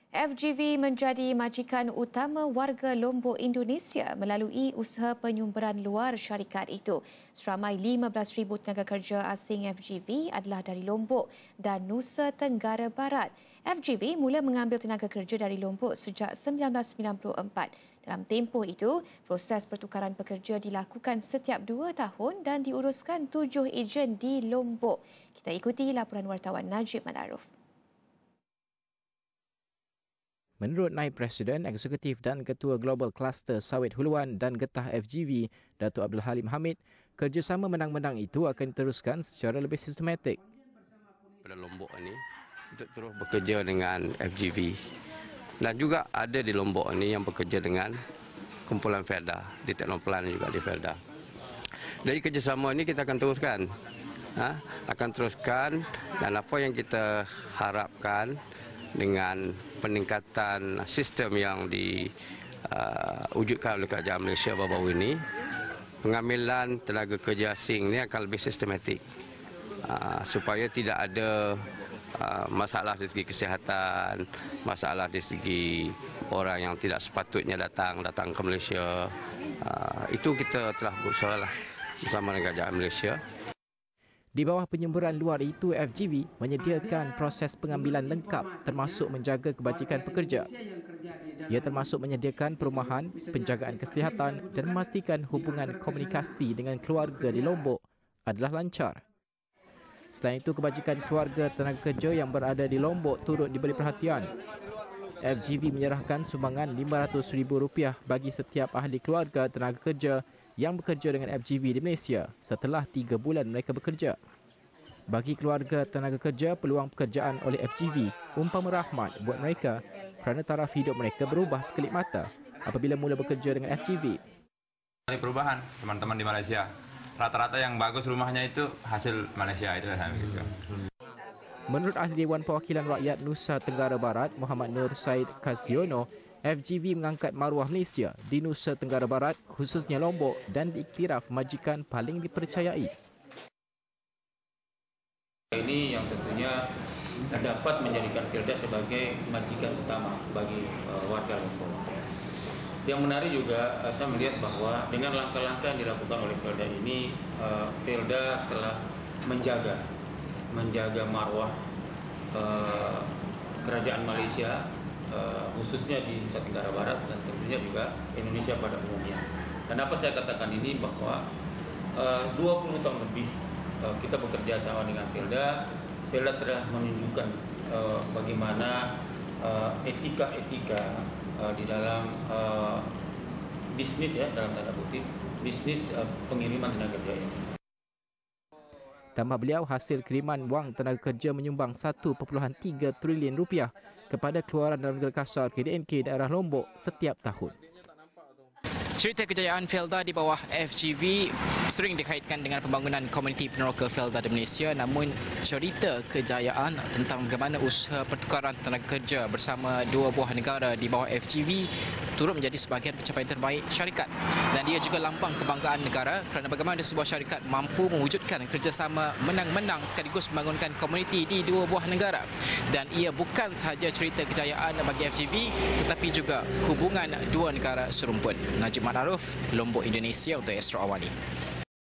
FGV menjadi majikan utama warga Lombok Indonesia melalui usaha penyumberan luar syarikat itu. Seramai 15,000 tenaga kerja asing FGV adalah dari Lombok dan Nusa Tenggara Barat. FGV mula mengambil tenaga kerja dari Lombok sejak 1994. Dalam tempoh itu, proses pertukaran pekerja dilakukan setiap 2 tahun dan diuruskan 7 ejen di Lombok. Kita ikuti laporan wartawan Najib Madaruf. Menurut Naib Presiden, Eksekutif dan Ketua Global Cluster Sawit Huluan dan Getah FGV, Datuk Abdul Halim Hamid, kerjasama menang-menang itu akan diteruskan secara lebih sistematik. Pada Lombok ini, untuk terus bekerja dengan FGV. Dan juga ada di Lombok ini yang bekerja dengan kumpulan Felda, di Teknoplan juga di Felda. Dari kerjasama ini kita akan teruskan. Akan teruskan dan apa yang kita harapkan dengan peningkatan sistem yang diwujudkan oleh Kerajaan Malaysia baru-baru ini, pengambilan tenaga kerja asing ini akan lebih sistematik supaya tidak ada masalah dari segi kesihatan, masalah dari segi orang yang tidak sepatutnya datang ke Malaysia. Itu kita telah berusaha bersama dengan Kerajaan Malaysia. Di bawah penyumberan luar itu, FGV menyediakan proses pengambilan lengkap termasuk menjaga kebajikan pekerja. Ia termasuk menyediakan perumahan, penjagaan kesihatan dan memastikan hubungan komunikasi dengan keluarga di Lombok adalah lancar. Selain itu, kebajikan keluarga tenaga kerja yang berada di Lombok turut diberi perhatian. FGV menyerahkan sumbangan RM500,000 bagi setiap ahli keluarga tenaga kerja yang bekerja dengan FGV di Malaysia setelah 3 bulan mereka bekerja. Bagi keluarga tenaga kerja, peluang pekerjaan oleh FGV umpama rahmat buat mereka kerana taraf hidup mereka berubah sekelip mata apabila mula bekerja dengan FGV. Perubahan teman-teman di Malaysia. Rata-rata yang bagus rumahnya itu hasil Malaysia itu lah begitu. Menurut Ahli Dewan Perwakilan Rakyat Nusa Tenggara Barat, Muhammad Nur Said Kasdiono, FGV mengangkat maruah Malaysia di Nusa Tenggara Barat, khususnya Lombok, dan diiktiraf majikan paling dipercayai. Ini yang tentunya dapat menjadikan Felda sebagai majikan utama bagi warga Lombok. Yang menarik juga, saya melihat bahwa dengan langkah-langkah yang dilakukan oleh Felda ini, Felda telah menjaga marwah kerajaan Malaysia, khususnya di Nusa Tenggara Barat dan tentunya juga Indonesia pada umumnya. Kenapa saya katakan ini? Bahwa 20 tahun lebih kita bekerja sama dengan Felda. Felda telah menunjukkan bagaimana etika-etika di dalam bisnis, ya, dalam tanda kutip bisnis pengiriman tenaga kerja ini. Tambah beliau, hasil kiriman wang tenaga kerja menyumbang RM1.3 triliun kepada keluaran dalam negara kasar KDNK daerah Lombok setiap tahun. Cerita kejayaan Felda di bawah FGV sering dikaitkan dengan pembangunan komuniti peneroka Felda di Malaysia, namun cerita kejayaan tentang bagaimana usaha pertukaran tenaga kerja bersama 2 buah negara di bawah FGV turut menjadi sebahagian pencapaian terbaik syarikat. Dan dia juga lambang kebanggaan negara kerana bagaimana sebuah syarikat mampu mewujudkan kerjasama menang-menang sekaligus membangunkan komuniti di 2 buah negara. Dan ia bukan sahaja cerita kejayaan bagi FGV tetapi juga hubungan 2 negara serumpun. Najib Madaruf, Lombok, Indonesia untuk Astro Awani.